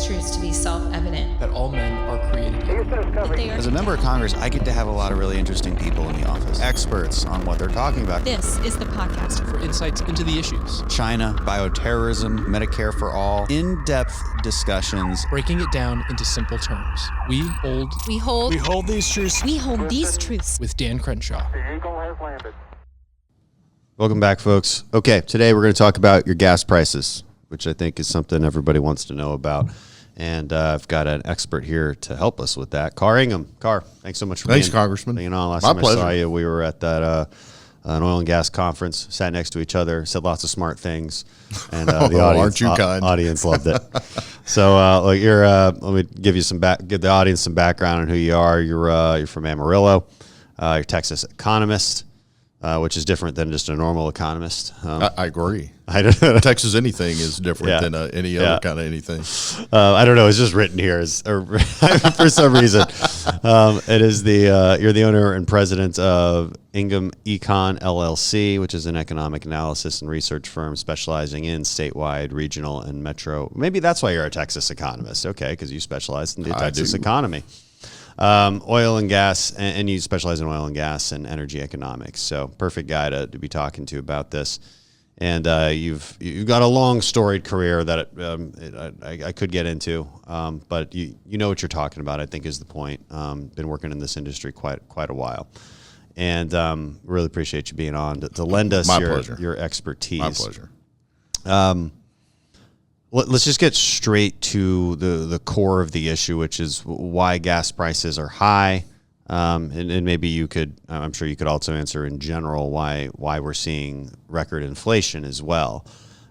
these truths to be self-evident. That all men are created equal. As a member of Congress, I get to have a lot of really interesting people in the office. Experts on what they're talking about. This is the podcast for insights into the issues. China, bioterrorism, Medicare for all. In-depth discussions. Breaking it down into simple terms. We hold these truths. With Dan Crenshaw. The Eagle has landed. Welcome back, folks. Okay, today we're going to talk about your gas prices, which I think is something everybody wants to know about. And I've got an expert here to help us with that. Karr Ingham. Karr, thanks so much for Congressman. being on. Last My time pleasure. I saw you, we were at that an oil and gas conference, sat next to each other, said lots of smart things, and the audience, aren't you kind? Audience loved it. So, you're let me give the audience some background on who you are. You're from Amarillo. You're a Texas economist. Which is different than just a normal economist. I agree. I don't know. Texas anything is different than any other kind of anything. I don't know. It's just written here for some reason. It is you're the owner and president of InghamEcon LLC, which is an economic analysis and research firm specializing in statewide, regional, and metro. Maybe that's why you're a Texas economist. Okay, because you specialize in the Texas economy. Oil and gas, and you specialize in oil and gas and energy economics. So perfect guy to be talking to about this. And you've got a long storied career that I could get into, but you know what you're talking about, I think is the point. Been working in this industry quite a while, and really appreciate you being on to lend us your expertise. My pleasure. Let's just get straight to the core of the issue, which is why gas prices are high. And maybe you could, I'm sure you could also answer in general why we're seeing record inflation as well.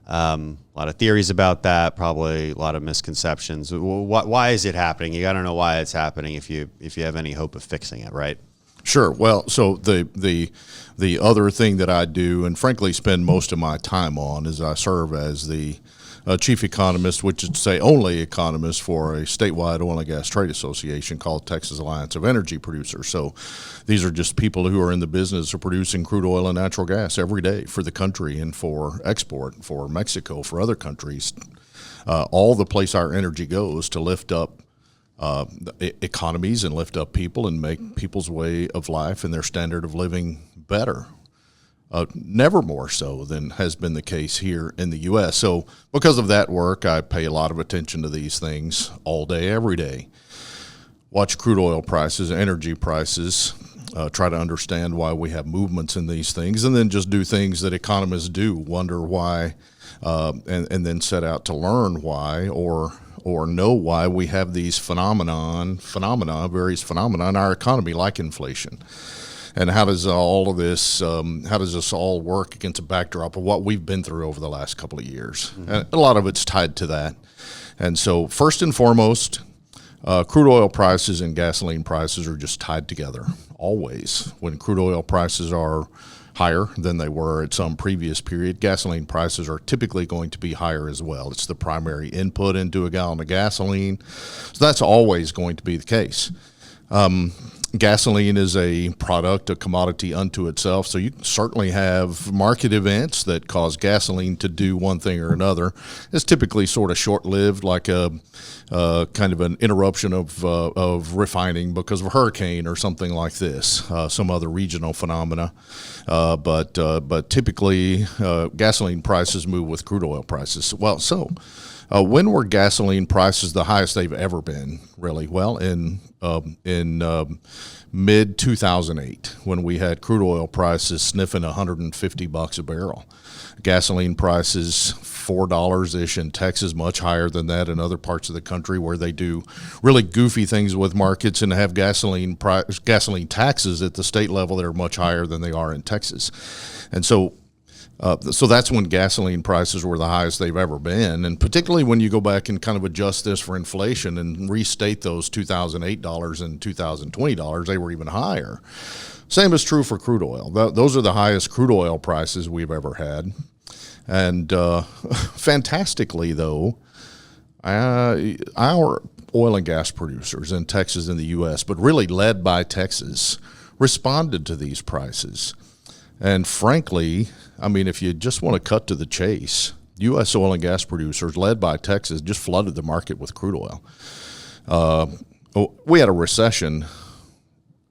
A lot of theories about that, probably a lot of misconceptions. Why is it happening? You got to know why it's happening if you have any hope of fixing it, right? Sure. Well, so the other thing that I do, and frankly spend most of my time on, is I serve as the chief economist, which is to say only economist for a statewide oil and gas trade association called Texas Alliance of Energy Producers. So these are just people who are in the business of producing crude oil and natural gas every day for the country and for export, for Mexico, for other countries. All the place our energy goes to lift up economies and lift up people and make people's way of life and their standard of living better. Never more so than has been the case here in the U.S. So because of that work, I pay a lot of attention to these things all day, every day. Watch crude oil prices, energy prices, try to understand why we have movements in these things, and then just do things that economists do, wonder why, and then set out to learn why or know why we have these various phenomena in our economy, like inflation. And how does all of this, how does this all work against a backdrop of what we've been through over the last couple of years? Mm-hmm. And a lot of it's tied to that. And so first and foremost, crude oil prices and gasoline prices are just tied together, always. When crude oil prices are higher than they were at some previous period, gasoline prices are typically going to be higher as well. It's the primary input into a gallon of gasoline. So that's always going to be the case. Gasoline is a product, a commodity unto itself, so you certainly have market events that cause gasoline to do one thing or another. It's typically sort of short-lived, like a kind of an interruption of refining because of a hurricane or something like this, some other regional phenomena. But typically, gasoline prices move with crude oil prices. Well, so when were gasoline prices the highest they've ever been, really? Well, in mid-2008, when we had crude oil prices sniffing $150 a barrel. Gasoline prices, $4-ish in Texas, much higher than that in other parts of the country where they do really goofy things with markets and have gasoline taxes at the state level that are much higher than they are in Texas. And so that's when gasoline prices were the highest they've ever been, and particularly when you go back and kind of adjust this for inflation and restate those $2008 and $2020, they were even higher. Same is true for crude oil. Those are the highest crude oil prices we've ever had. And fantastically, though, our oil and gas producers in Texas and the U.S., but really led by Texas, responded to these prices. And frankly, I mean, if you just want to cut to the chase, U.S. oil and gas producers, led by Texas, just flooded the market with crude oil. We had a recession,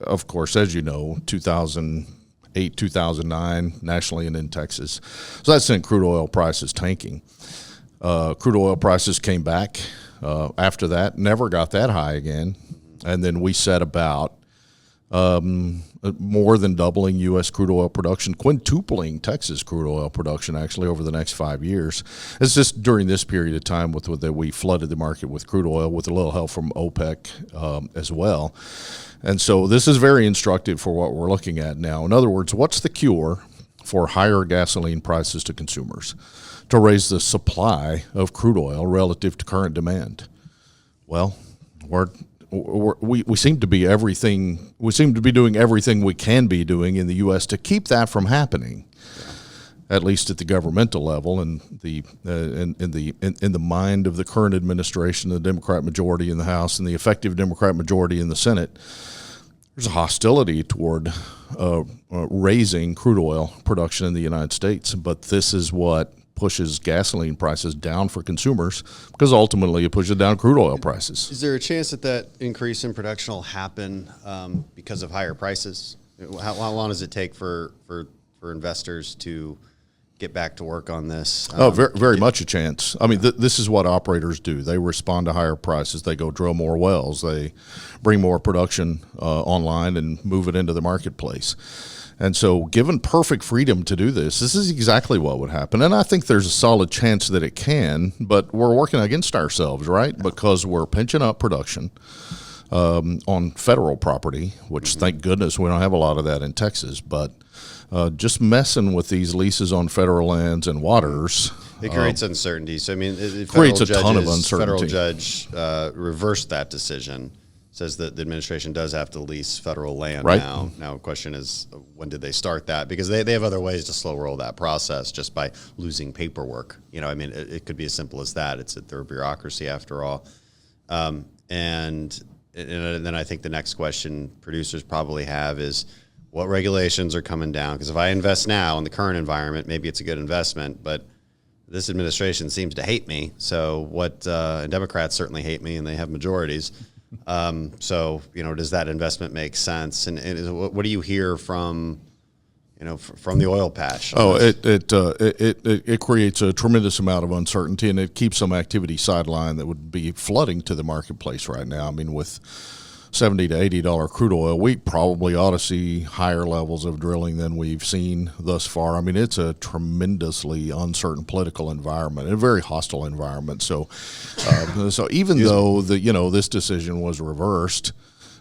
of course, as you know, 2008, 2009, nationally and in Texas. So that sent crude oil prices tanking. Crude oil prices came back after that, never got that high again. And then we set about more than doubling U.S. crude oil production, quintupling Texas crude oil production actually over the next 5 years. It's just during this period of time that we flooded the market with crude oil with a little help from OPEC as well. And so this is very instructive for what we're looking at now. In other words, what's the cure for higher gasoline prices to consumers to raise the supply of crude oil relative to current demand? Well, we seem to be everything. We seem to be doing everything we can be doing in the U.S. to keep that from happening, at least at the governmental level, and in the mind of the current administration, the Democrat majority in the House, and the effective Democrat majority in the Senate. There's a hostility toward raising crude oil production in the United States, but this is what pushes gasoline prices down for consumers, because ultimately it pushes down crude oil prices. Is there a chance that increase in production will happen because of higher prices? How long does it take for investors to get back to work on this? Very much a chance. I mean, this is what operators do. They respond to higher prices. They go drill more wells. They bring more production online and move it into the marketplace. And so given perfect freedom to do this is exactly what would happen. And I think there's a solid chance that it can, but we're working against ourselves, right? Because we're pinching up production on federal property, which thank goodness we don't have a lot of that in Texas, but just messing with these leases on federal lands and waters. It creates uncertainty. So, I mean, the creates a ton of uncertainty. Federal judge reversed that decision. Says that the administration does have to lease federal land now. Now, the question is, when did they start that? Because they have other ways to slow roll that process just by losing paperwork. You know, I mean, it could be as simple as that. It's their bureaucracy after all. And then I think the next question producers probably have is, what regulations are coming down? Because if I invest now in the current environment, maybe it's a good investment, but this administration seems to hate me. So and Democrats certainly hate me, and they have majorities. So, you know, does that investment make sense? And what do you hear from the oil patch? It creates a tremendous amount of uncertainty, and it keeps some activity sidelined that would be flooding to the marketplace right now. I mean, with $70 to $80 crude oil, we probably ought to see higher levels of drilling than we've seen thus far. I mean, it's a tremendously uncertain political environment, a very hostile environment. So even though this decision was reversed,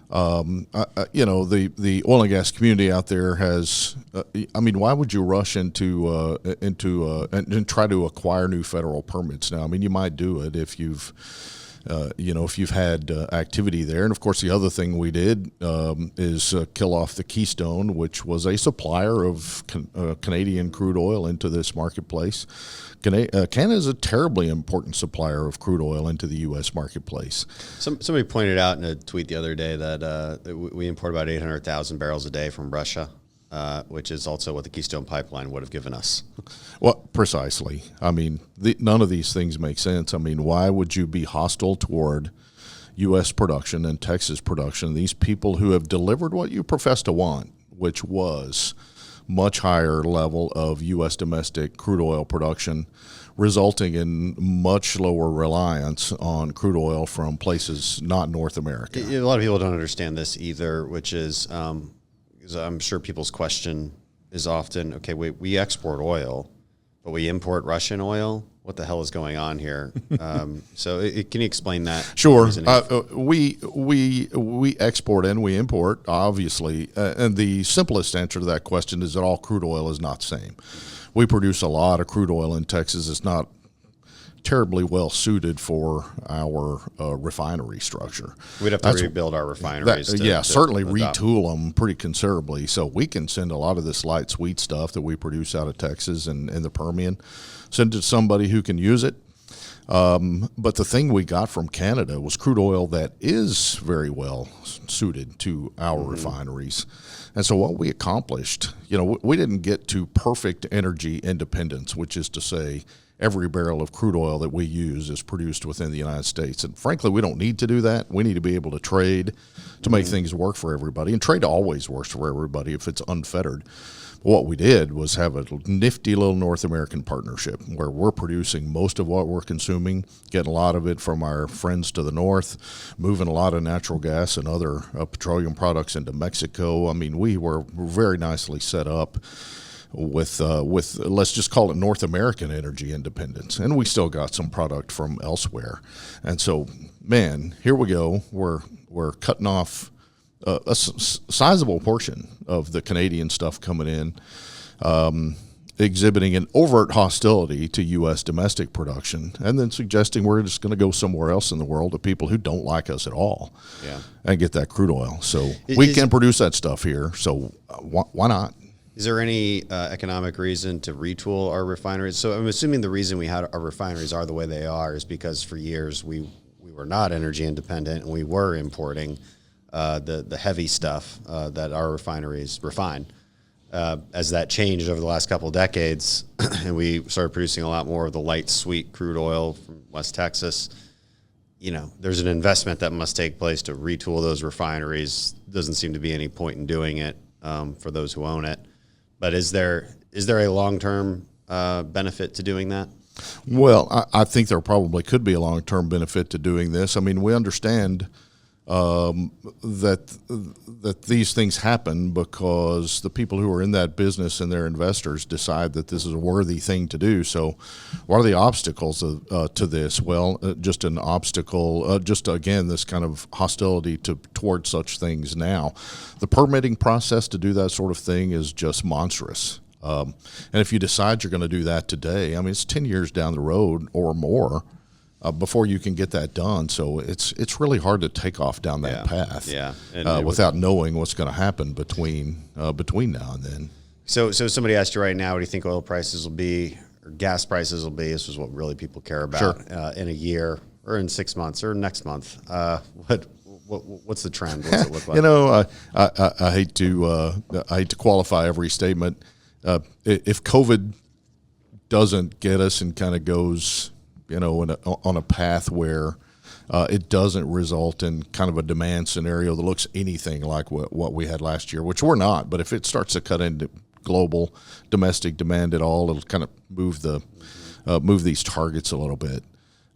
the oil and gas community out there has. I mean, why would you rush into and try to acquire new federal permits now? I mean, you might do it if you've had activity there. And, of course, the other thing we did is kill off the Keystone, which was a supplier of Canadian crude oil into this marketplace. Canada is a terribly important supplier of crude oil into the U.S. marketplace. Somebody pointed out in a tweet the other day that we import about 800,000 barrels a day from Russia. Which is also what the Keystone Pipeline would have given us. Well, precisely. I mean, none of these things make sense. I mean, why would you be hostile toward U.S. production and Texas production? These people who have delivered what you profess to want, which was much higher level of U.S. domestic crude oil production, resulting in much lower reliance on crude oil from places not North America. A lot of people don't understand this either, which is I'm sure people's question is often, okay, we export oil, but we import Russian oil. What the hell is going on here? Can you explain that? Sure. We export and we import, obviously. And the simplest answer to that question is that all crude oil is not the same. We produce a lot of crude oil in Texas. It's not terribly well suited for our refinery structure. We'd have to rebuild our refineries. Certainly retool them pretty considerably. So we can send a lot of this light sweet stuff that we produce out of Texas and the Permian, send it to somebody who can use it. But the thing we got from Canada was crude oil that is very well suited to our refineries. And so what we accomplished, we didn't get to perfect energy independence, which is to say every barrel of crude oil that we use is produced within the United States. And frankly, we don't need to do that. We need to be able to trade to make things work for everybody. And trade always works for everybody if it's unfettered. What we did was have a nifty little North American partnership where we're producing most of what we're consuming, getting a lot of it from our friends to the north, moving a lot of natural gas and other petroleum products into Mexico. I mean, we were very nicely set up with let's just call it North American energy independence, and we still got some product from elsewhere. And so, man, here we go. We're cutting off a sizable portion of the Canadian stuff coming in, exhibiting an overt hostility to U.S. domestic production, and then suggesting we're just going to go somewhere else in the world to people who don't like us at all, and get that crude oil. So we can produce that stuff here. So why not? Is there any economic reason to retool our refineries? So I'm assuming the reason we had our refineries are the way they are is because for years we were not energy independent and we were importing the heavy stuff that our refineries refine. As that changed over the last couple of decades, and we started producing a lot more of the light, sweet crude oil from West Texas, there's an investment that must take place to retool those refineries. Doesn't seem to be any point in doing it for those who own it. But is there a long-term benefit to doing that? Well, I think there probably could be a long-term benefit to doing this. I mean, we understand that these things happen because the people who are in that business and their investors decide that this is a worthy thing to do. So what are the obstacles to this? Well, just an obstacle, again, this kind of hostility towards such things now. The permitting process to do that sort of thing is just monstrous. And if you decide you're going to do that today, I mean, it's 10 years down the road or more before you can get that done. So it's really hard to take off down that path without knowing what's going to happen between now and then. So somebody asked you right now, what do you think oil prices will be or gas prices will be? This is what really people care about in a year or in 6 months or next month. What's the trend? What's it look like? I hate to qualify every statement. If COVID doesn't get us and kind of goes on a path where it doesn't result in kind of a demand scenario that looks anything like what we had last year, which we're not. But if it starts to cut into global domestic demand at all, it'll kind of move these targets a little bit.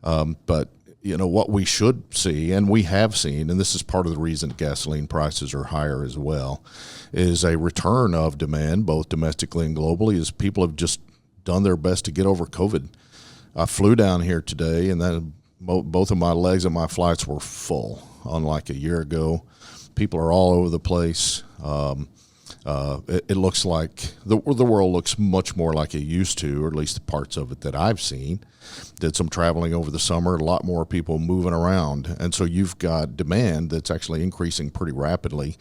But what we should see, and we have seen, and this is part of the reason gasoline prices are higher as well, is a return of demand both domestically and globally as people have just done their best to get over COVID. I flew down here today, and then both of my legs of my flights were full, unlike a year ago. People are all over the place. It looks like the world looks much more like it used to, or at least the parts of it that I've seen. Did some traveling over the summer, a lot more people moving around. And so you've got demand that's actually increasing pretty rapidly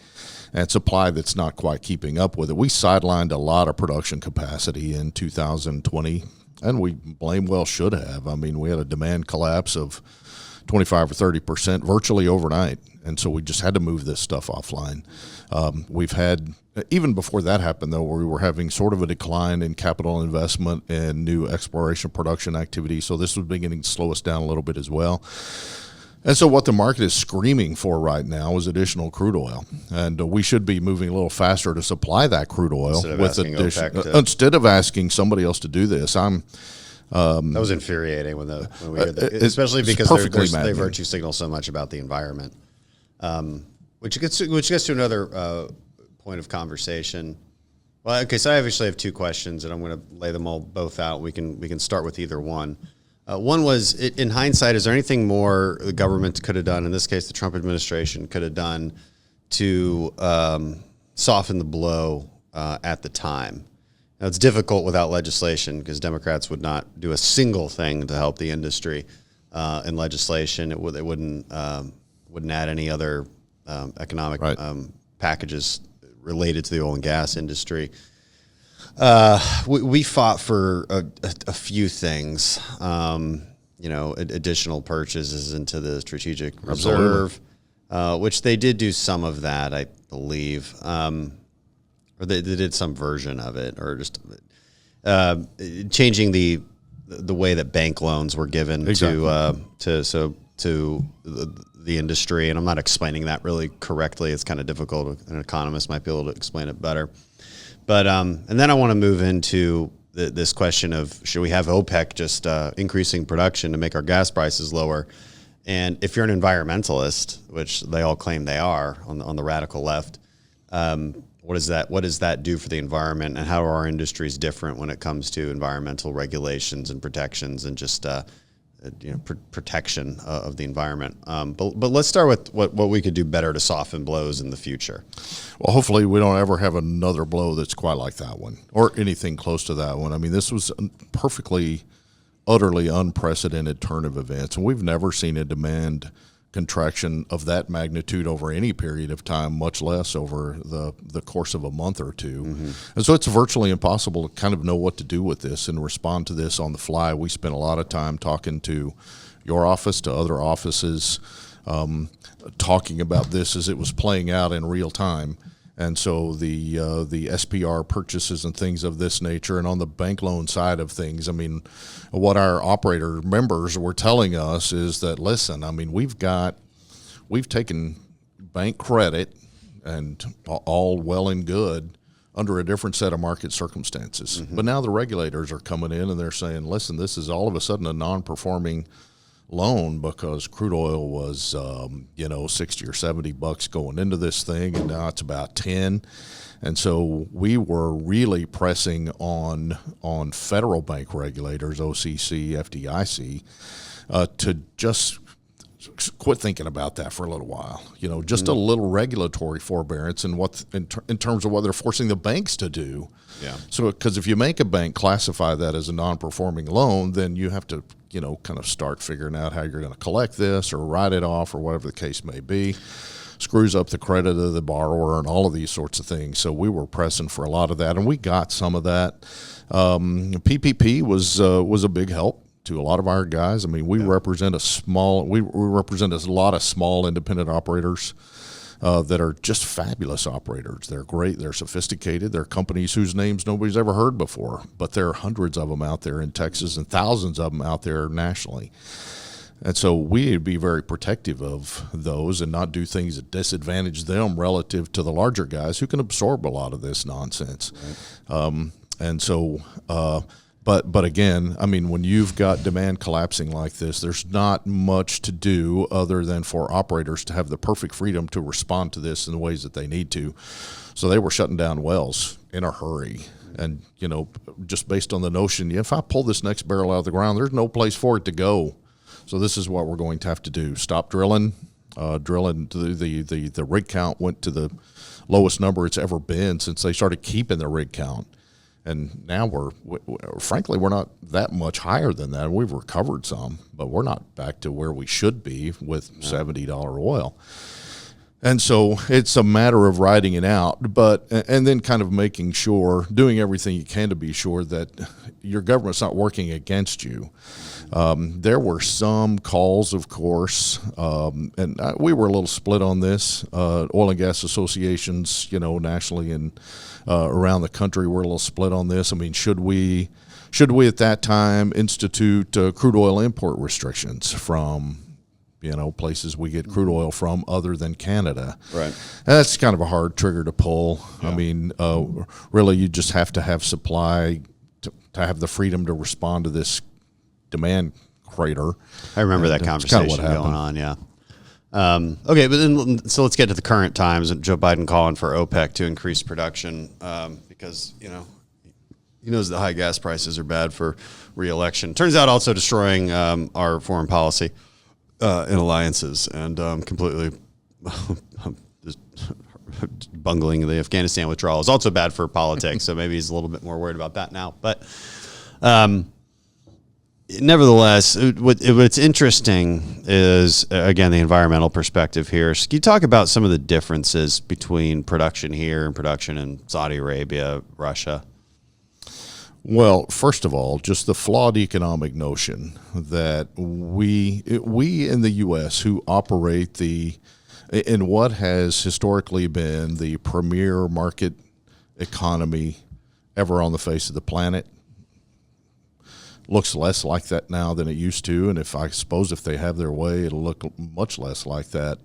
and supply that's not quite keeping up with it. We sidelined a lot of production capacity in 2020. And we blame well should have. I mean, we had a demand collapse of 25 or 30% virtually overnight. And so we just had to move this stuff offline. We've had, even before that happened, though, we were having sort of a decline in capital investment and new exploration production activity. So this was beginning to slow us down a little bit as well. And so what the market is screaming for right now is additional crude oil. And we should be moving a little faster to supply that crude oil instead of asking somebody else to do this. That was infuriating when we heard that, especially because they virtue signal so much about the environment. Which gets to another point of conversation. Well, okay, so I obviously have two questions, and I'm going to lay them both out. We can start with either one. One was, in hindsight, is there anything more the government could have done, in this case the Trump administration could have done, to soften the blow at the time? Now, it's difficult without legislation because Democrats would not do a single thing to help the industry in legislation. They wouldn't add any other economic packages related to the oil and gas industry. We fought for a few things, additional purchases into the strategic reserve, which they did do some of that, I believe, or they did some version of it, or just changing the the way that bank loans were given to the industry, and I'm not explaining that really correctly. It's kind of difficult. An economist might be able to explain it better. But and then I want to move into this question of, should we have OPEC just increasing production to make our gas prices lower? And if you're an environmentalist, which they all claim they are on the radical left, what does that do for the environment, and how are our industries different when it comes to environmental regulations and protections and just protection of the environment? But let's start with what we could do better to soften blows in the future. Well, hopefully we don't ever have another blow that's quite like that one or anything close to that one. I mean, this was utterly unprecedented turn of events, and we've never seen a demand contraction of that magnitude over any period of time, much less over the course of a month or two. Mm-hmm. And so it's virtually impossible to kind of know what to do with this and respond to this on the fly. We spent a lot of time talking to your office, to other offices, talking about this as it was playing out in real time. And so the SPR purchases and things of this nature, and on the bank loan side of things, I mean, what our operator members were telling us is that, listen, I mean, we've taken bank credit and all well and good under a different set of market circumstances. Mm-hmm. But now the regulators are coming in and they're saying, listen, this is all of a sudden a non-performing loan because crude oil was 60 or $70 going into this thing, and now it's about 10. And so we were really pressing on federal bank regulators, OCC, FDIC, to just quit thinking about that for a little while. Just a little regulatory forbearance and in terms of what they're forcing the banks to do. Yeah. So because if you make a bank classify that as a non-performing loan, then you have to kind of start figuring out how you're going to collect this or write it off or whatever the case may be. Screws up the credit of the borrower and all of these sorts of things. So we were pressing for a lot of that, and we got some of that. PPP was a big help to a lot of our guys. I mean, we represent we represent a lot of small independent operators that are just fabulous operators. They're great. They're sophisticated. They're companies whose names nobody's ever heard before, but there are hundreds of them out there in Texas and thousands of them out there nationally. And so we need to be very protective of those and not do things that disadvantage them relative to the larger guys who can absorb a lot of this nonsense. Right. But again, I mean, when you've got demand collapsing like this, there's not much to do other than for operators to have the perfect freedom to respond to this in the ways that they need to. So they were shutting down wells in a hurry. And, just based on the notion, if I pull this next barrel out of the ground, there's no place for it to go. So this is what we're going to have to do. Stop drilling. The rig count went to the lowest number it's ever been since they started keeping the rig count. And now we're not that much higher than that. We've recovered some, but we're not back to where we should be with $70 oil. And so it's a matter of riding it out, and then kind of making sure, doing everything you can to be sure that your government's not working against you. There were some calls, of course, and we were a little split on this. Oil and gas associations, nationally and around the country, were a little split on this. I mean, should we at that time institute crude oil import restrictions from places we get crude oil from other than Canada? Right. And that's kind of a hard trigger to pull. Yeah. I mean, really, you just have to have supply to have the freedom to respond to this demand crater. I remember that conversation going on, yeah. Okay, but then so let's get to the current times. Joe Biden calling for OPEC to increase production because, he knows that high gas prices are bad for re-election. Turns out also destroying our foreign policy in alliances and completely just bungling the Afghanistan withdrawal is also bad for politics. So maybe he's a little bit more worried about that now. But nevertheless, what's interesting is, again, the environmental perspective here. So can you talk about some of the differences between production here and production in Saudi Arabia, Russia? Well, first of all, just the flawed economic notion that we in the U.S. who operate in what has historically been the premier market economy ever on the face of the planet, looks less like that now than it used to, and if they have their way, it'll look much less like that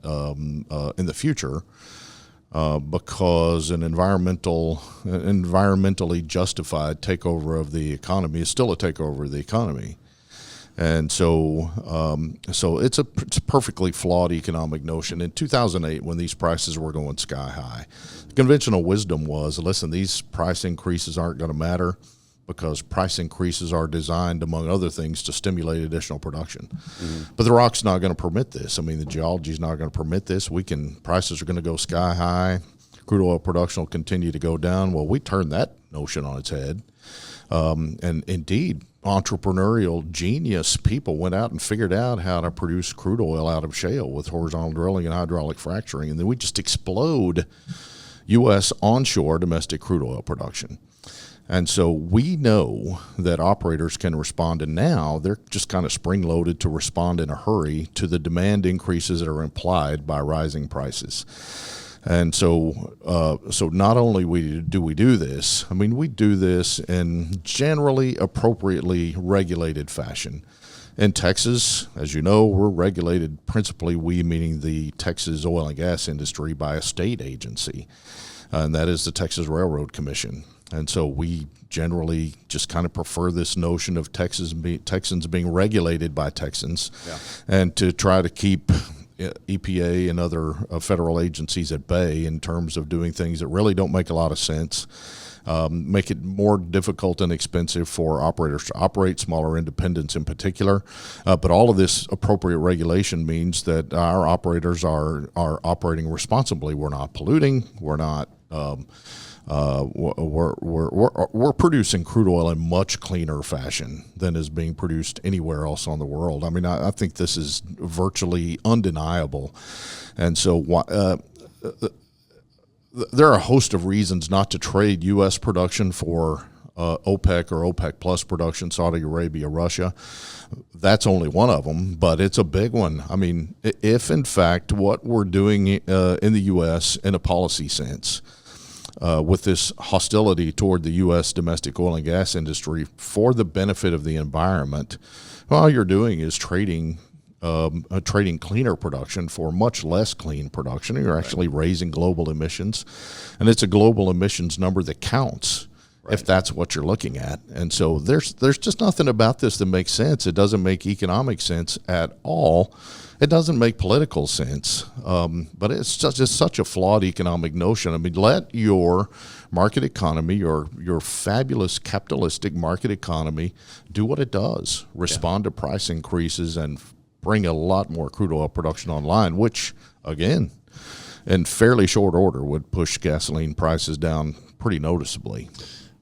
in the future, because an environmentally justified takeover of the economy is still a takeover of the economy. And so it's a perfectly flawed economic notion. In 2008, when these prices were going sky high, the conventional wisdom was, listen, these price increases aren't going to matter because price increases are designed, among other things, to stimulate additional production. Mm-hmm. But the rock's not going to permit this. I mean, the geology's not going to permit this. Prices are going to go sky high. Crude oil production will continue to go down. Well, we turned that notion on its head. And indeed, entrepreneurial genius people went out and figured out how to produce crude oil out of shale with horizontal drilling and hydraulic fracturing. And then we just explode U.S. onshore domestic crude oil production. And so we know that operators can respond, and now they're just kind of spring-loaded to respond in a hurry to the demand increases that are implied by rising prices. And so not only do we do this, I mean, we do this in generally appropriately regulated fashion. In Texas, as you know, we're regulated principally, we meaning the Texas oil and gas industry, by a state agency, and that is the Texas Railroad Commission. And so we generally just kind of prefer this notion of Texans being regulated by Texans, and to try to keep EPA and other federal agencies at bay in terms of doing things that really don't make a lot of sense, make it more difficult and expensive for operators to operate, smaller independents in particular. But all of this appropriate regulation means that our operators are operating responsibly. We're not polluting. We're not. We're producing crude oil in much cleaner fashion than is being produced anywhere else on the world. I mean, I think this is virtually undeniable. And so there are a host of reasons not to trade U.S. production for OPEC or OPEC plus production, Saudi Arabia, Russia. That's only one of them, but it's a big one. I mean, if in fact what we're doing in the U.S. in a policy sense, with this hostility toward the U.S. domestic oil and gas industry for the benefit of the environment, all you're doing is trading cleaner production for much less clean production. You're actually raising global emissions, and it's a global emissions number that counts. Right. If that's what you're looking at. And so there's just nothing about this that makes sense. It doesn't make economic sense at all. It doesn't make political sense. But it's just such a flawed economic notion. I mean, let your market economy, your fabulous capitalistic market economy, do what it does. Respond to price increases and bring a lot more crude oil production online, which, again, in fairly short order would push gasoline prices down pretty noticeably.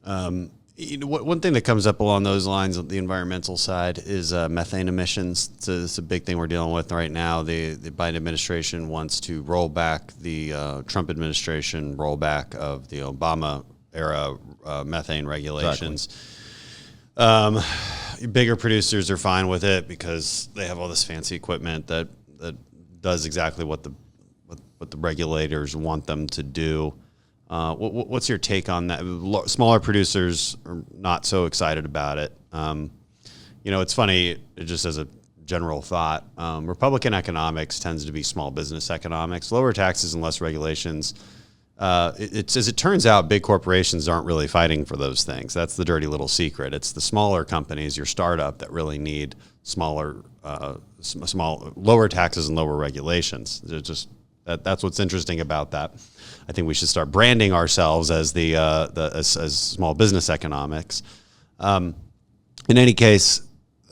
One thing that comes up along those lines on the environmental side is methane emissions. It's a big thing we're dealing with right now. The Biden administration wants to roll back the Trump administration rollback of the Obama era methane regulations. Exactly. Bigger producers are fine with it because they have all this fancy equipment that does exactly what the regulators want them to do. What's your take on that? Smaller producers are not so excited about it. It's funny, just as a general thought, Republican economics tends to be small business economics. Lower taxes and less regulations. As it turns out, big corporations aren't really fighting for those things. That's the dirty little secret. It's the smaller companies, your startup, that really need lower taxes and lower regulations. That's what's interesting about that. I think we should start branding ourselves as as small business economics. In any case,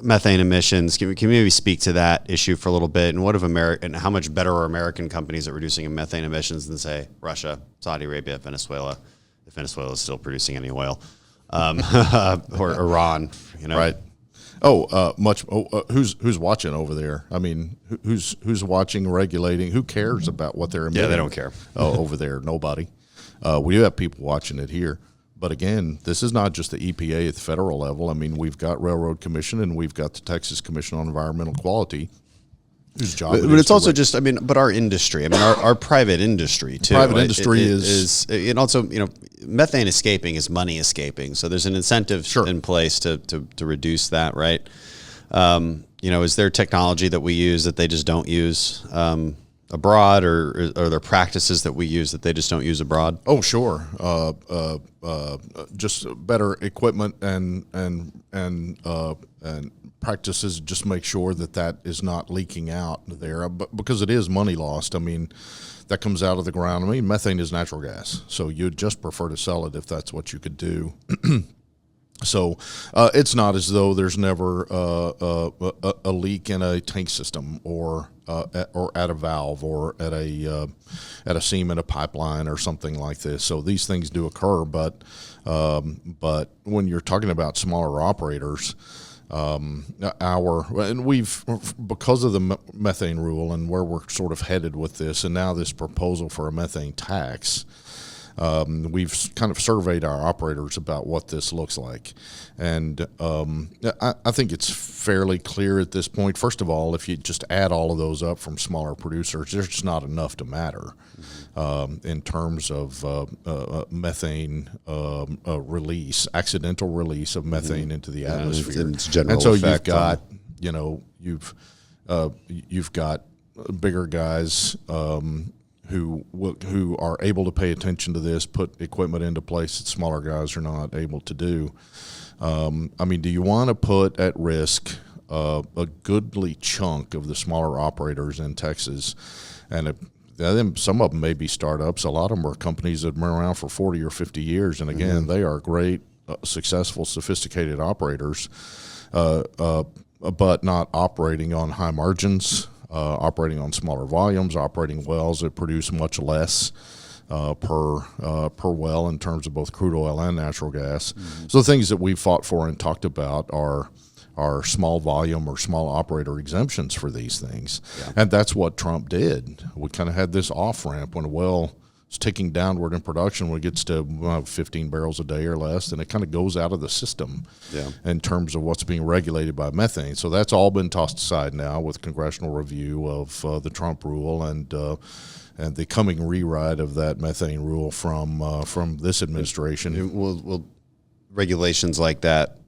methane emissions. Can you maybe speak to that issue for a little bit? And how much better are American companies at reducing methane emissions than, say, Russia, Saudi Arabia, Venezuela, if Venezuela is still producing any oil, or Iran? Right. Who's watching over there? I mean, who's watching, regulating? Who cares about what they're emitting? Yeah, they don't care. Over there, nobody. We do have people watching it here. But again, this is not just the EPA at the federal level. I mean, we've got Railroad Commission and we've got the Texas Commission on Environmental Quality. whose job But it's also just, but our industry. Our private industry too. Private industry is and also, methane escaping is money escaping. So there's an incentive in place to reduce that, right? Is there technology that we use that they just don't use abroad, or are there practices that we use that they just don't use abroad? Oh, sure. Just better equipment and practices. Just make sure that is not leaking out there, but because it is money lost. That comes out of the ground. Methane is natural gas, so you'd just prefer to sell it if that's what you could do. So it's not as though there's never a leak in a tank system or at a valve or at a seam in a pipeline or something like this. So these things do occur, but when you're talking about smaller operators, we've, because of the methane rule and where we're sort of headed with this, and now this proposal for a methane tax. We've kind of surveyed our operators about what this looks like. And I think it's fairly clear at this point. First of all, if you just add all of those up from smaller producers, there's just not enough to matter in terms of methane release, accidental release of methane into the atmosphere. It's general and so effect, you've got bigger guys who are able to pay attention to this, put equipment into place that smaller guys are not able to do. Do you want to put at risk a goodly chunk of the smaller operators in Texas? And some of them may be startups. A lot of them are companies that have been around for 40 or 50 years. And again, they are great, successful, sophisticated operators, but not operating on high margins. Operating on smaller volumes, operating wells that produce much less per well in terms of both crude oil and natural gas. So the things that we've fought for and talked about are small volume or small operator exemptions for these things. Yeah. And that's what Trump did. We kind of had this off-ramp when a well is ticking downward in production when it gets to 15 barrels a day or less, and it kind of goes out of the system in terms of what's being regulated by methane. So that's all been tossed aside now with congressional review of the Trump rule and the coming rewrite of that methane rule from this administration. Will regulations like that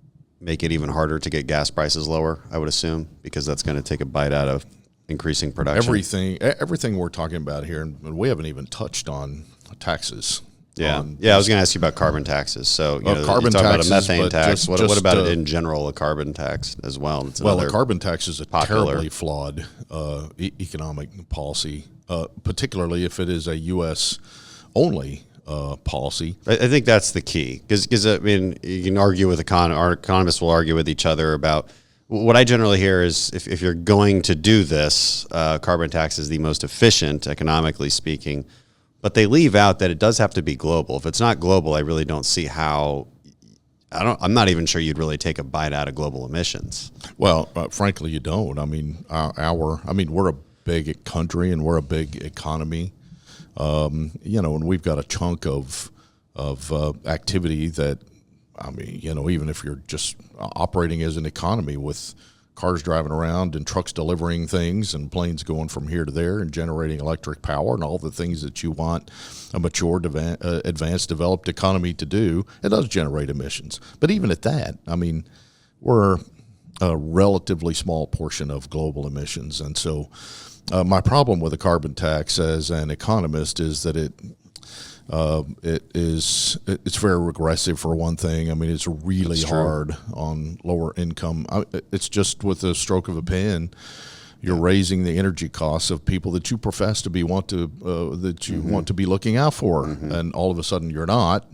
make it even harder to get gas prices lower, I would assume, because that's going to take a bite out of increasing production? Everything we're talking about here, and we haven't even touched on taxes. I was going to ask you about carbon taxes. So carbon you talk taxes, about a methane tax. What about it in general, a carbon tax as well? A carbon tax is a terribly flawed economic policy, particularly if it is a U.S. only policy. I think that's the key, because you can argue with economists will argue with each other about. What I generally hear is if you're going to do this, carbon tax is the most efficient, economically speaking, but they leave out that it does have to be global. If it's not global, I really don't see how. I'm not even sure you'd really take a bite out of global emissions. Well, frankly, you don't. We're a big country and we're a big economy, and we've got a chunk of activity that. Even if you're just operating as an economy with cars driving around and trucks delivering things and planes going from here to there and generating electric power and all the things that you want a mature, advanced, developed economy to do, it does generate emissions. But even at that, we're a relatively small portion of global emissions. And so my problem with a carbon tax as an economist is that it's very regressive for one thing. It's really hard on lower income. It's just with a stroke of a pen, you're raising the energy costs of people that you profess to want to be looking out for, and all of a sudden you're not.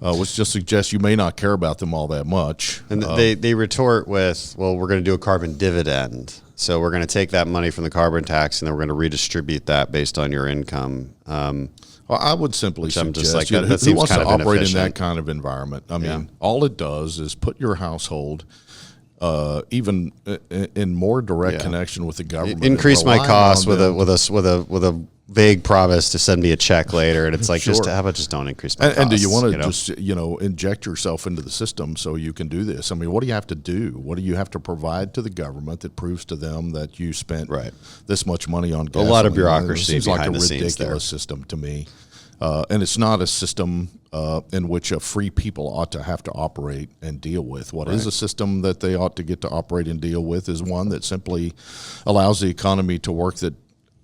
Which just suggests you may not care about them all that much. And they retort with, well, we're going to do a carbon dividend. So we're going to take that money from the carbon tax and then we're going to redistribute that based on your income. Well, I would simply suggest who wants to operate in that kind of environment. All it does is put your household even in more direct connection with the government. Increase my costs with a vague promise to send me a check later, and it's like, Sure. how about just don't increase my costs? And do you want to know? just inject yourself into the system so you can do this? I mean, what do you have to do? What do you have to provide to the government that proves to them that you spent this much money on gasoline? A lot of bureaucracy It seems like a behind the scenes ridiculous there. system to me. And it's not a system in which a free people ought to have to operate and deal with. What is a system that they ought to get to operate and deal with is one that simply allows the economy to work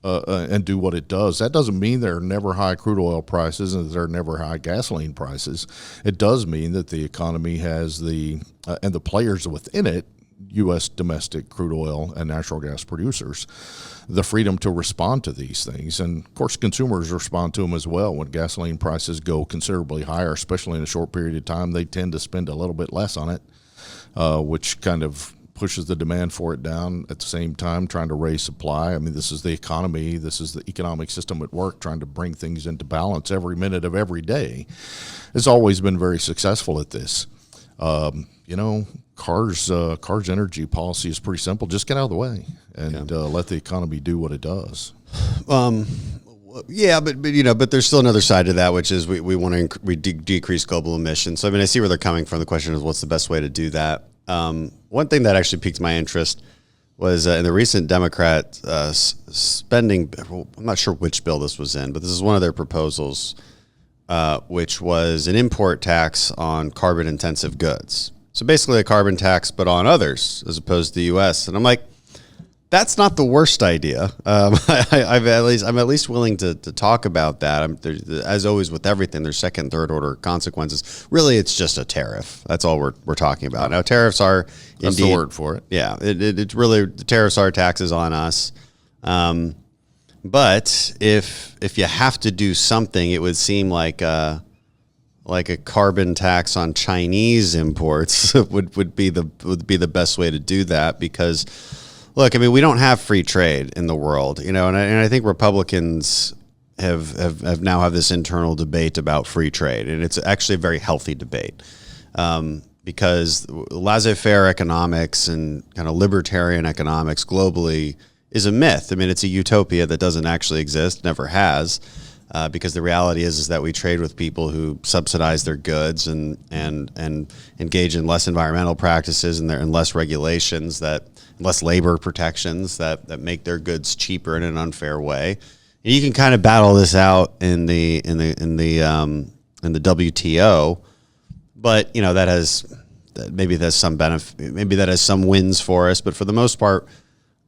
and do what it does. That doesn't mean there are never high crude oil prices and there are never high gasoline prices. It does mean that the economy has and the players within it, U.S. domestic crude oil and natural gas producers, the freedom to respond to these things. And, of course, consumers respond to them as well. When gasoline prices go considerably higher, especially in a short period of time, they tend to spend a little bit less on it, which kind of pushes the demand for it down. At the same time, trying to raise supply. I mean, this is the economy. This is the economic system at work, trying to bring things into balance every minute of every day. It's always been very successful at this. Karr's energy policy is pretty simple. Just get out of the way and let the economy do what it does. Yeah, but there's still another side to that, which is we want to decrease global emissions. So I mean, I see where they're coming from. The question is, what's the best way to do that? One thing that actually piqued my interest was in the recent Democrat spending. I'm not sure which bill this was in, but this is one of their proposals, which was an import tax on carbon-intensive goods. So basically a carbon tax, but on others as opposed to the U.S. And I'm like, that's not the worst idea. I'm at least willing to talk about that. As always with everything, there's second, third order consequences. Really, it's just a tariff. That's all we're talking about. Now, tariffs are That's indeed the word for it. Yeah, it's really, the tariffs are taxes on us. But if you have to do something, it would seem like a carbon tax on Chinese imports would be the best way to do that, because look, I mean, we don't have free trade in the world, and I think Republicans have now have this internal debate about free trade, and it's actually a very healthy debate, because laissez-faire economics and kind of libertarian economics globally is a myth. I mean, it's a utopia that doesn't actually exist, never has, because the reality is that we trade with people who subsidize their goods and engage in less environmental practices and less regulations, less labor protections that make their goods cheaper in an unfair way. And you can kind of battle this out in the WTO, but maybe that's some benefit, maybe that has some wins for us, but for the most part,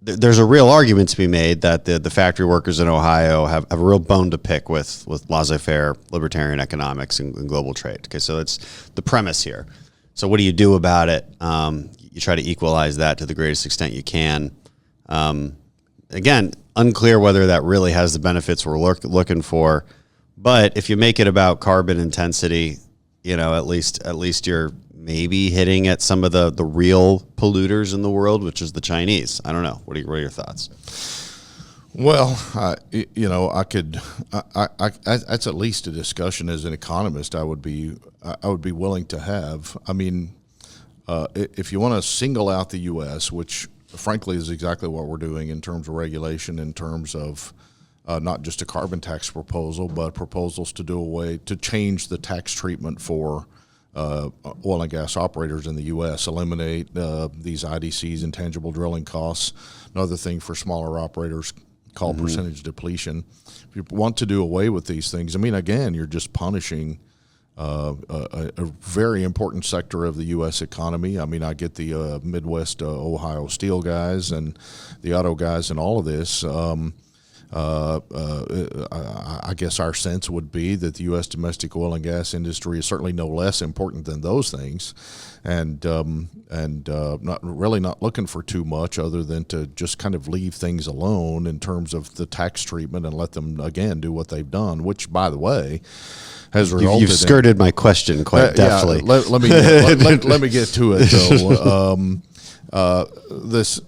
there's a real argument to be made that the factory workers in Ohio have a real bone to pick with laissez-faire libertarian economics and global trade. Okay, so that's the premise here. So what do you do about it? You try to equalize that to the greatest extent you can. Again, unclear whether that really has the benefits we're looking for. But if you make it about carbon intensity, at least you're maybe hitting at some of the real polluters in the world, which is the Chinese. I don't know. What are your thoughts? Well, that's at least a discussion as an economist I would be willing to have. I mean, if you want to single out the U.S., which frankly is exactly what we're doing in terms of regulation, in terms of not just a carbon tax proposal, but proposals to change the tax treatment for oil and gas operators in the U.S., eliminate these IDCs, intangible drilling costs. Another thing for smaller operators called percentage depletion. If you want to do away with these things, I mean, again, you're just punishing a very important sector of the U.S. economy. I mean, I get the Midwest Ohio steel guys and the auto guys and all of this. I guess our sense would be that the U.S. domestic oil and gas industry is certainly no less important than those things, and not looking for too much other than to just kind of leave things alone in terms of the tax treatment and let them again do what they've done, which, by the way, has resulted. You've skirted my question quite deftly. Yeah, let me get to it though. This.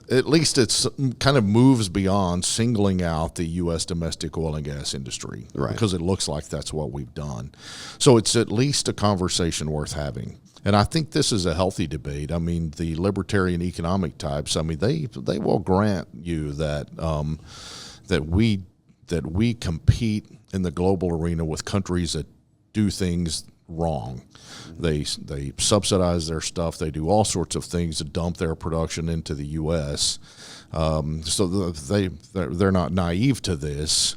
At least it's kind of moves beyond singling out the U.S. domestic oil and gas industry, right? Because it looks like that's what we've done. So it's at least a conversation worth having. And I think this is a healthy debate. I mean, the libertarian economic types, I mean, they will grant you that that that we compete in the global arena with countries that do things wrong. They subsidize their stuff. They do all sorts of things to dump their production into the U.S. So they're not naive to this.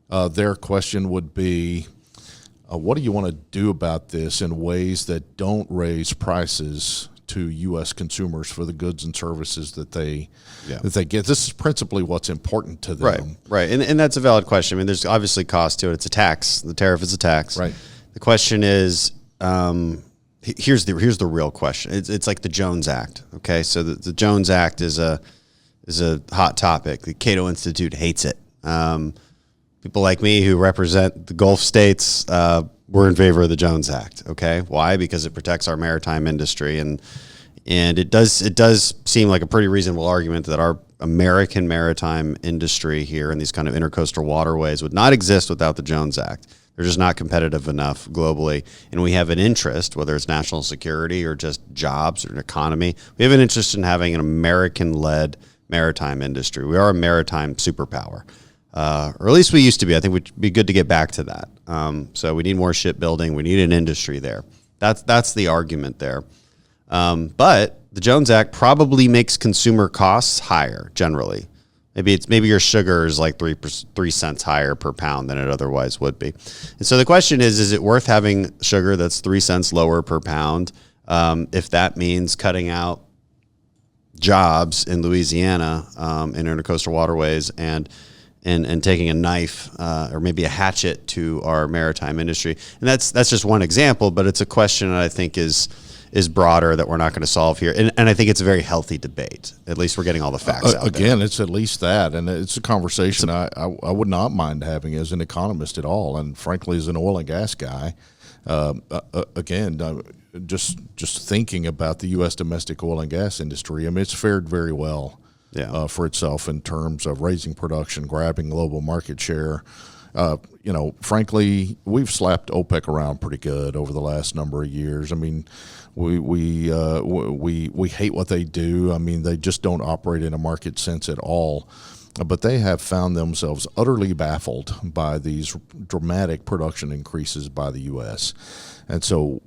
Their question would be, what do you want to do about this in ways that don't raise prices to U.S. consumers for the goods and services that they get? This is principally what's important to them. Right. And that's a valid question. I mean, there's obviously cost to it. It's a tax. The tariff is a tax. Right. The question is, here's the real question. It's like the Jones Act. Okay, so the Jones Act is a hot topic. The Cato Institute hates it. People like me who represent the Gulf states, we're in favor of the Jones Act. Okay, why? Because it protects our maritime industry, and it does seem like a pretty reasonable argument that our American maritime industry here in these kind of intercoastal waterways would not exist without the Jones Act. They're just not competitive enough globally, and we have an interest, whether it's national security or just jobs or an economy. We have an interest in having an American-led maritime industry. We are a maritime superpower. Or at least we used to be. I think it'd be good to get back to that. So we need more shipbuilding. We need an industry there. That's the argument there. But the Jones Act probably makes consumer costs higher generally. Maybe your sugar is like 3 cents higher per pound than it otherwise would be. And so the question is it worth having sugar that's 3 cents lower per pound if that means cutting out jobs in Louisiana in intercoastal waterways and taking a knife or maybe a hatchet to our maritime industry? And that's just one example, but it's a question that I think is broader that we're not going to solve here. And I think it's a very healthy debate. At least we're getting all the facts out again, there. it's at least that. And it's a conversation I would not mind having as an economist at all. And frankly, as an oil and gas guy, just thinking about the U.S. domestic oil and gas industry, I mean, it's fared very well for itself in terms of raising production, grabbing global market share. Frankly, we've slapped OPEC around pretty good over the last number of years. I mean, we hate what they do. I mean, they just don't operate in a market sense at all. But they have found themselves utterly baffled by these dramatic production increases by the U.S. And so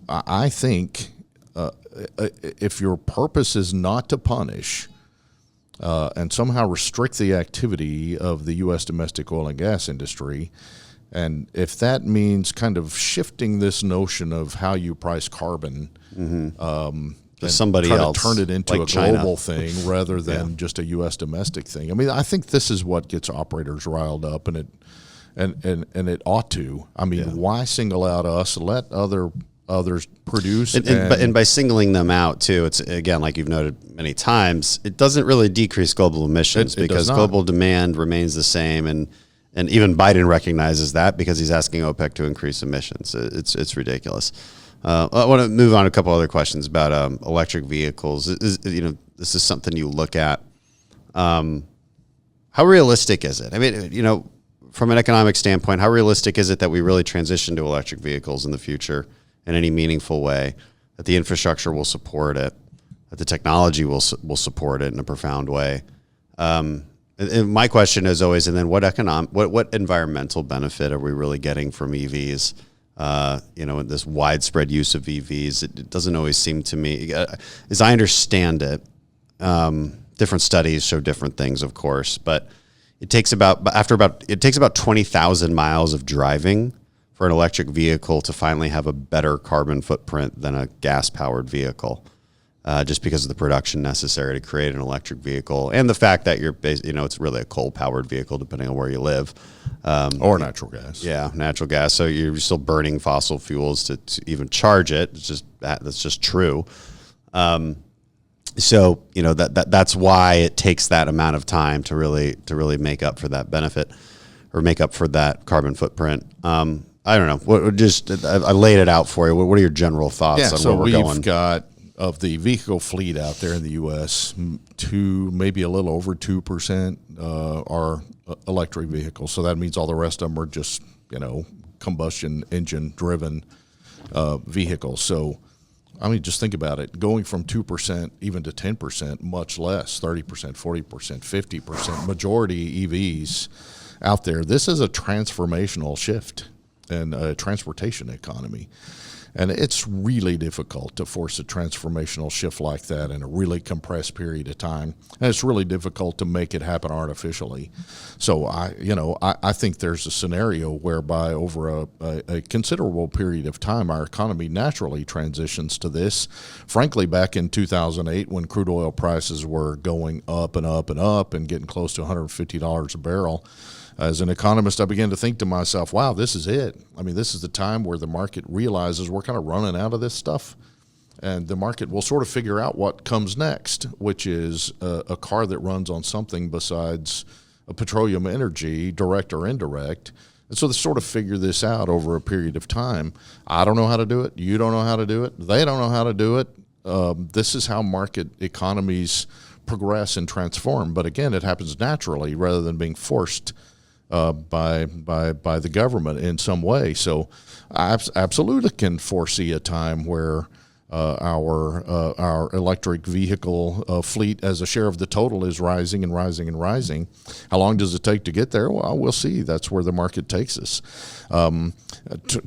I think if your purpose is not to punish and somehow restrict the activity of the U.S. domestic oil and gas industry, and if that means kind of shifting this notion of how you price carbon, somebody try else, to turn it into like a China. global thing rather than just a U.S. domestic thing. I mean, I think this is what gets operators riled up, and it ought to. I mean, why single out us? Let others produce. And by singling them out too, it's again, like you've noted many times, it doesn't really decrease global emissions because global demand remains the same, and even Biden recognizes that because he's asking OPEC to increase emissions. It's ridiculous. I want to move on to a couple other questions about electric vehicles. This is something you look at. How realistic is it? I mean, from an economic standpoint, how realistic is it that we really transition to electric vehicles in the future in any meaningful way, that the infrastructure will support it, that the technology will support it in a profound way? And my question is always, and then what environmental benefit are we really getting from EVs? This widespread use of EVs, it doesn't always seem to me, as I understand it, different studies show different things, of course, but it takes about 20,000 miles of driving for an electric vehicle to finally have a better carbon footprint than a gas-powered vehicle, just because of the production necessary to create an electric vehicle and the fact that it's really a coal-powered vehicle depending on where you live. Or natural gas. Yeah, natural gas. So you're still burning fossil fuels to even charge it. That's just true. So that's why it takes that amount of time to really make up for that benefit or make up for that carbon footprint. I don't know. I laid it out for you. What are your general thoughts on where we're going? We've got, of the vehicle fleet out there in the U.S., maybe a little over 2% are electric vehicles. So that means all the rest of them are just, combustion engine driven vehicles. So I mean, just think about it. Going from 2% even to 10%, much less, 30%, 40%, 50%, majority EVs out there. This is a transformational shift in a transportation economy. And it's really difficult to force a transformational shift like that in a really compressed period of time. And it's really difficult to make it happen artificially. So I think there's a scenario whereby over a considerable period of time, our economy naturally transitions to this. Frankly, back in 2008, when crude oil prices were going up and up and up and getting close to $150 a barrel, as an economist, I began to think to myself, wow, this is it. I mean, this is the time where the market realizes we're kind of running out of this stuff. And the market will sort of figure out what comes next, which is a car that runs on something besides a petroleum energy, direct or indirect. And so they sort of figure this out over a period of time. I don't know how to do it. You don't know how to do it. They don't know how to do it. This is how market economies progress and transform. But again, it happens naturally rather than being forced by the government in some way. So I absolutely can foresee a time where our electric vehicle fleet as a share of the total is rising and rising and rising. How long does it take to get there? Well, we'll see. That's where the market takes us.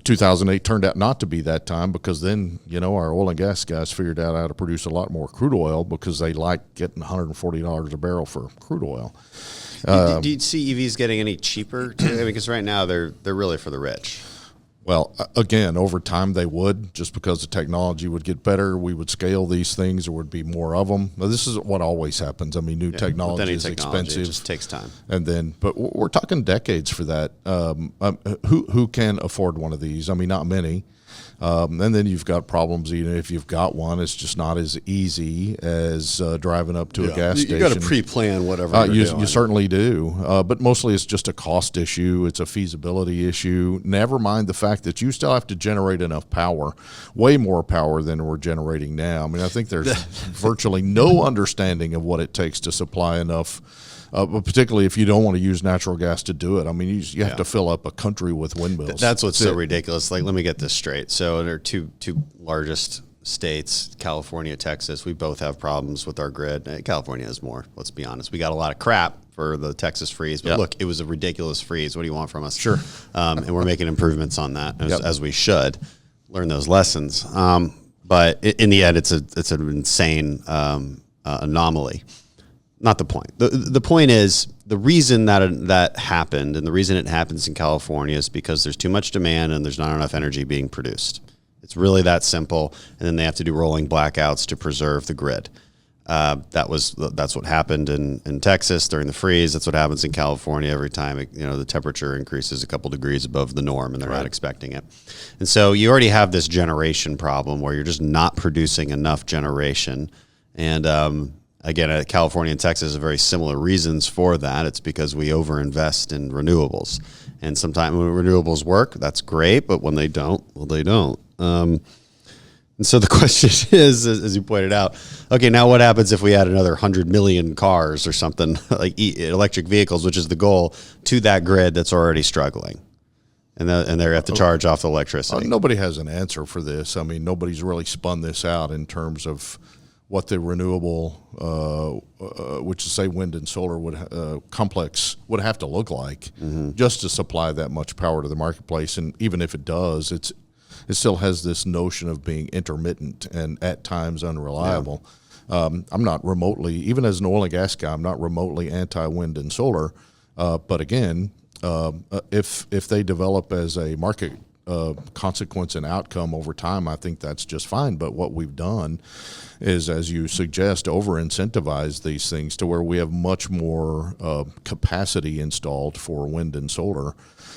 2008 turned out not to be that time because then, our oil and gas guys figured out how to produce a lot more crude oil because they like getting $140 a barrel for crude oil. Do you see EVs getting any cheaper too? Because right now they're really for the rich. Well, again, over time they would, just because the technology would get better. We would scale these things. There would be more of them. Now, this is what always happens. I mean, new technology is expensive. It just takes time. But we're talking decades for that. Who can afford one of these? I mean, not many. And then you've got problems. Even if you've got one, it's just not as easy as driving up to a gas station. You got to pre-plan whatever you're doing. You certainly do. But mostly it's just a cost issue. It's a feasibility issue. Never mind the fact that you still have to generate enough power, way more power than we're generating now. I mean, I think there's virtually no understanding of what it takes to supply enough. Particularly if you don't want to use natural gas to do it. I mean, you have to fill up a country with windmills. That's what's so ridiculous. Like, let me get this straight. So there are two largest states, California, Texas. We both have problems with our grid. California has more, let's be honest. We got a lot of crap for the Texas freeze. But look, it was a ridiculous freeze. What do you want from us? Sure. And we're making improvements on that, as we should. Learn those lessons. But in the end, it's an insane anomaly. Not the point. The point is the reason that happened, and the reason it happens in California is because there's too much demand and there's not enough energy being produced. It's really that simple. And then they have to do rolling blackouts to preserve the grid. That's what happened in Texas during the freeze. That's what happens in California every time the temperature increases a couple degrees above the norm, and they're not expecting it. And so you already have this generation problem where you're just not producing enough generation, and again, California and Texas have very similar reasons for that. It's because we overinvest in renewables. And sometimes when renewables work, that's great. But when they don't, well, they don't. And so the question is, as you pointed out, okay, now what happens if we add another 100 million cars or something, like electric vehicles, which is the goal, to that grid that's already struggling? And they have to charge off the electricity. Nobody has an answer for this. I mean, nobody's really spun this out in terms of what the renewable, which is say wind and solar complex would have to look like just to supply that much power to the marketplace. And even if it does, it still has this notion of being intermittent and at times unreliable. Yeah. I'm not remotely, even as an oil and gas guy, I'm not remotely anti-wind and solar. But again, if they develop as a market consequence and outcome over time, I think that's just fine. But what we've done is, as you suggest, over-incentivize these things to where we have much more capacity installed for wind and solar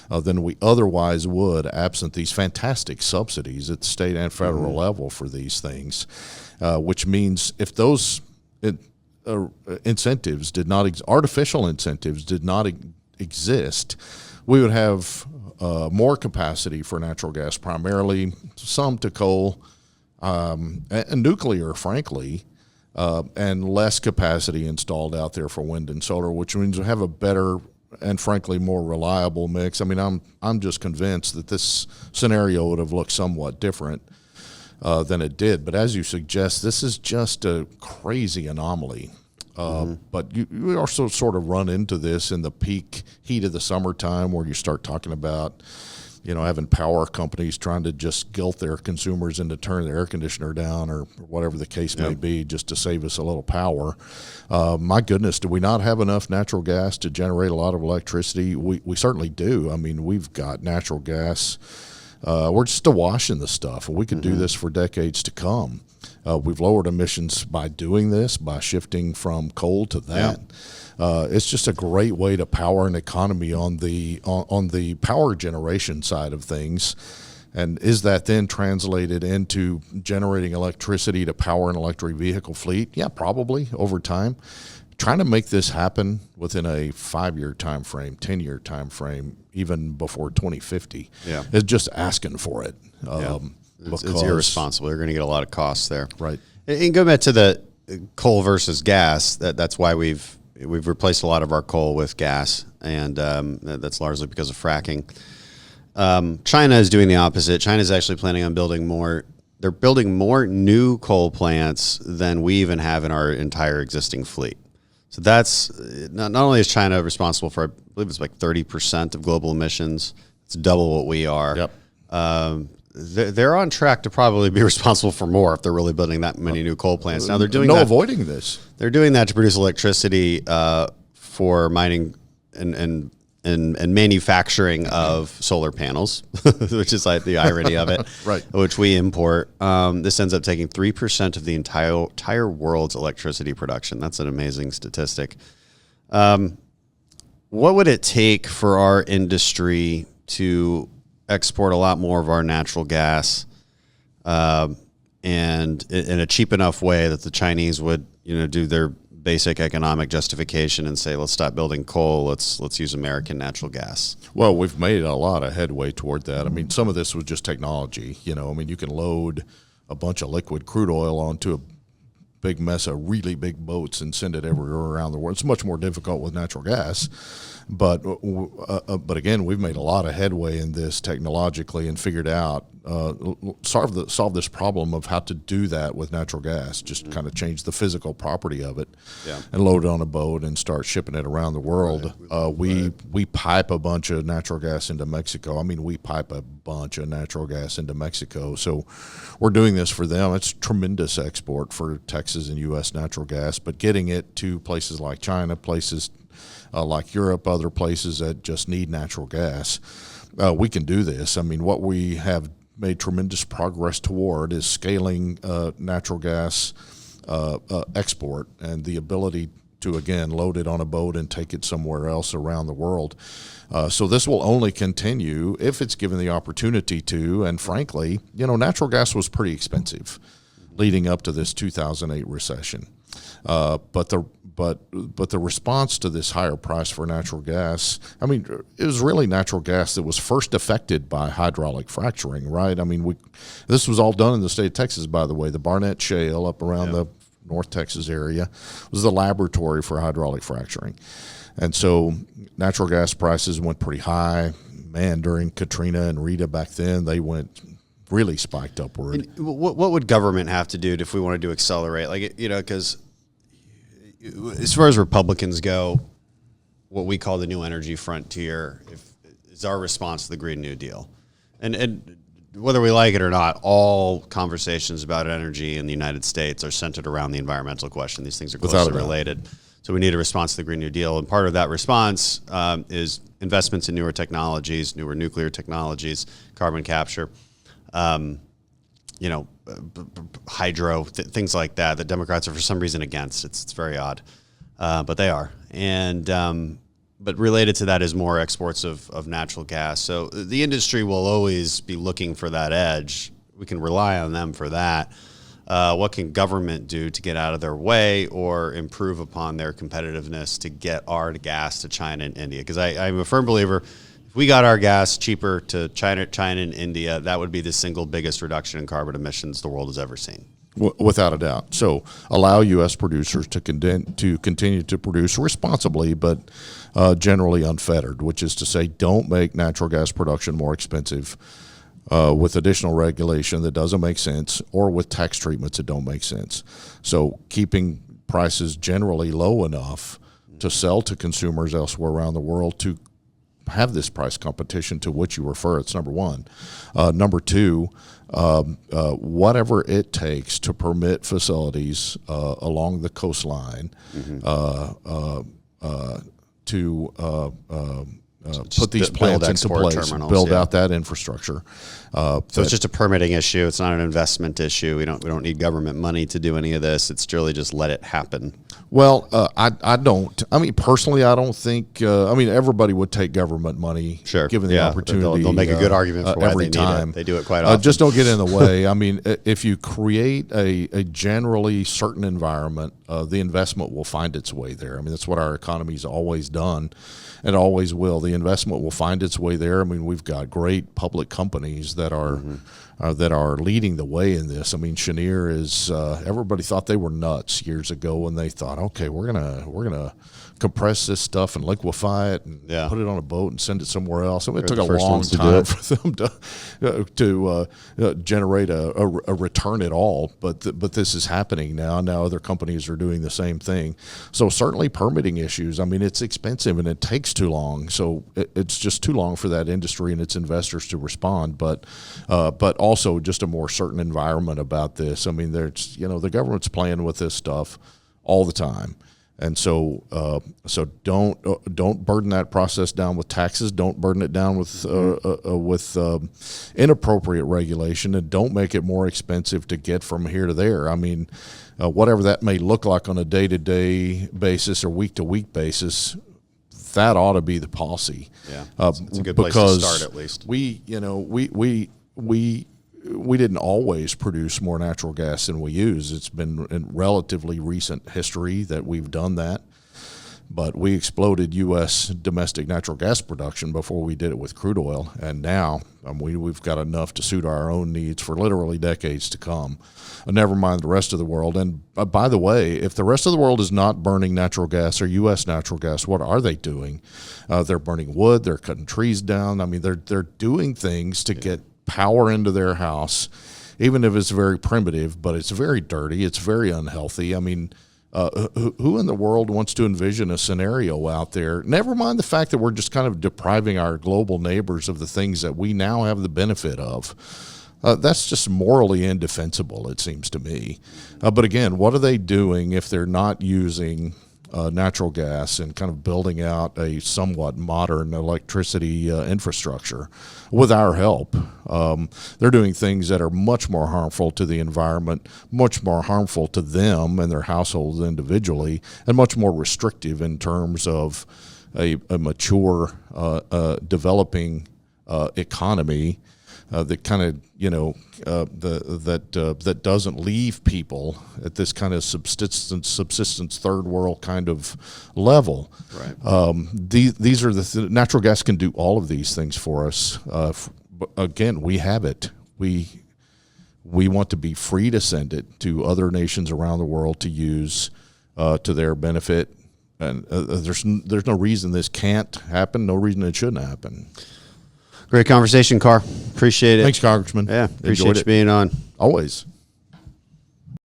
than we otherwise would, absent these fantastic subsidies at the state and federal level for these things, which means if those incentives did not, artificial incentives did not exist, we would have more capacity for natural gas, primarily some to coal and nuclear, frankly, and less capacity installed out there for wind and solar, which means we have a better and frankly more reliable mix. I mean, I'm just convinced that this scenario would have looked somewhat different than it did. But as you suggest, this is just a crazy anomaly. But you also sort of run into this in the peak heat of the summertime, where you start talking about, having power companies trying to just guilt their consumers into turning their air conditioner down or whatever the case may be, just to save us a little power. My goodness, do we not have enough natural gas to generate a lot of electricity? We certainly do. I mean, we've got natural gas. We're just awash in the stuff, and we could do this for decades to come. We've lowered emissions by doing this, by shifting from coal to that. It's just a great way to power an economy on the power generation side of things. And is that then translated into generating electricity to power an electric vehicle fleet? Yeah, probably over time. Trying to make this happen within a 5-year time frame, 10-year time frame, even before 2050, is just asking for it. It's irresponsible. You're going to get a lot of costs there. Right. And go back to the coal versus gas. That's why we've replaced a lot of our coal with gas, and that's largely because of fracking. China is doing the opposite. China is actually planning on building more. They're building more new coal plants than we even have in our entire existing fleet. So that's not only is China responsible for, I believe it's like 30% of global emissions. It's double what we are. Yep. They're on track to probably be responsible for more if they're really building that many new coal plants. Now they're doing avoiding this. They're doing that to produce electricity for mining and manufacturing of solar panels, which is like the irony of it, right? Which we import. This ends up taking 3% of the entire world's electricity production. That's an amazing statistic. What would it take for our industry to export a lot more of our natural gas, and in a cheap enough way that the Chinese would, do their basic economic justification and say, let's stop building coal, let's use American natural gas? Well, we've made a lot of headway toward that. I mean, some of this was just technology. You can load a bunch of liquid crude oil onto a big mess of really big boats and send it everywhere around the world. It's much more difficult with natural gas. But again, we've made a lot of headway in this technologically and figured out solve this problem of how to do that with natural gas. Just kind of change the physical property of it, and load it on a boat and start shipping it around the world. We pipe a bunch of natural gas into Mexico. I mean, we pipe a bunch of natural gas into Mexico. So we're doing this for them. It's tremendous export for Texas and U.S. natural gas, but getting it to places like China, places like Europe, other places that just need natural gas, we can do this. I mean, what we have made tremendous progress toward is scaling natural gas export and the ability to, again, load it on a boat and take it somewhere else around the world. So this will only continue if it's given the opportunity to. And frankly, natural gas was pretty expensive leading up to this 2008 recession. But the response to this higher price for natural gas, I mean, it was really natural gas that was first affected by hydraulic fracturing, right? I mean, this was all done in the state of Texas, by the way. The Barnett Shale up around the North Texas area was the laboratory for hydraulic fracturing. And so natural gas prices went pretty high. Man, during Katrina and Rita back then, they went really spiked upward. And what would government have to do if we wanted to accelerate? Like, because as far as Republicans go, what we call the new energy frontier is our response to the Green New Deal. And whether we like it or not, all conversations about energy in the United States are centered around the environmental question. These things are closely related. So we need a response to the Green New Deal. And part of that response is investments in newer technologies, newer nuclear technologies, carbon capture, hydro, things like that Democrats are for some reason against. It's very odd, but they are. And but related to that is more exports of natural gas. So the industry will always be looking for that edge. We can rely on them for that. What can government do to get out of their way or improve upon their competitiveness to get our gas to China and India? Because I'm a firm believer, if we got our gas cheaper to China and India, that would be the single biggest reduction in carbon emissions the world has ever seen. Without a doubt. So allow U.S. producers to continue to produce responsibly, but generally unfettered, which is to say don't make natural gas production more expensive. with additional regulation that doesn't make sense, or with tax treatments that don't make sense. So keeping prices generally low enough to sell to consumers elsewhere around the world to have this price competition to which you refer. It's number one. Number two, whatever it takes to permit facilities along the coastline to put these plants into place, build out that infrastructure. So it's just a permitting issue. It's not an investment issue. We don't need government money to do any of this. It's really just let it happen. Well, I don't. I mean, personally, I don't think. Everybody would take government money, sure, given the opportunity. They'll make a good argument for why every they time. need it. They do it quite often. Just don't get in the way. I mean, if you create a generally certain environment, the investment will find its way there. I mean, that's what our economy's always done, and always will. The investment will find its way there. I mean, we've got great public companies that are leading the way in this. I mean, Cheniere is. Everybody thought they were nuts years ago when they thought, okay, we're gonna compress this stuff and liquefy it and put it on a boat and send it somewhere else. I mean, it took a long time for them to generate a return at all. But this is happening now. Now other companies are doing the same thing. So certainly permitting issues. I mean, it's expensive and it takes too long. So it's just too long for that industry and its investors to respond. But also just a more certain environment about this. I mean, there's the government's playing with this stuff all the time. And so don't burden that process down with taxes. Don't burden it down with inappropriate regulation, and don't make it more expensive to get from here to there. I mean, whatever that may look like on a day-to-day basis or week-to-week basis, that ought to be the policy. Yeah, it's a good place to start at least. We didn't always produce more natural gas than we use. It's been in relatively recent history that we've done that. But we exploded U.S. domestic natural gas production before we did it with crude oil. And now we've got enough to suit our own needs for literally decades to come. Never mind the rest of the world. And by the way, if the rest of the world is not burning natural gas or U.S. natural gas, what are they doing? They're burning wood. They're cutting trees down. I mean, they're doing things to get power into their house, even if it's very primitive, but it's very dirty. It's very unhealthy. I mean, who in the world wants to envision a scenario out there? Never mind the fact that we're just kind of depriving our global neighbors of the things that we now have the benefit of. That's just morally indefensible, it seems to me. But again, what are they doing if they're not using natural gas and kind of building out a somewhat modern electricity infrastructure with our help? They're doing things that are much more harmful to the environment, much more harmful to them and their households individually, and much more restrictive in terms of a mature developing economy that kind of that doesn't leave people at this kind of subsistence third world kind of level. Right. These are natural gas can do all of these things for us. But again, we have it. We want to be free to send it to other nations around the world to use to their benefit. And there's no reason this can't happen. No reason it shouldn't happen. Great conversation, Karr. Appreciate it. Thanks, Congressman. Yeah, appreciate you being on. Always.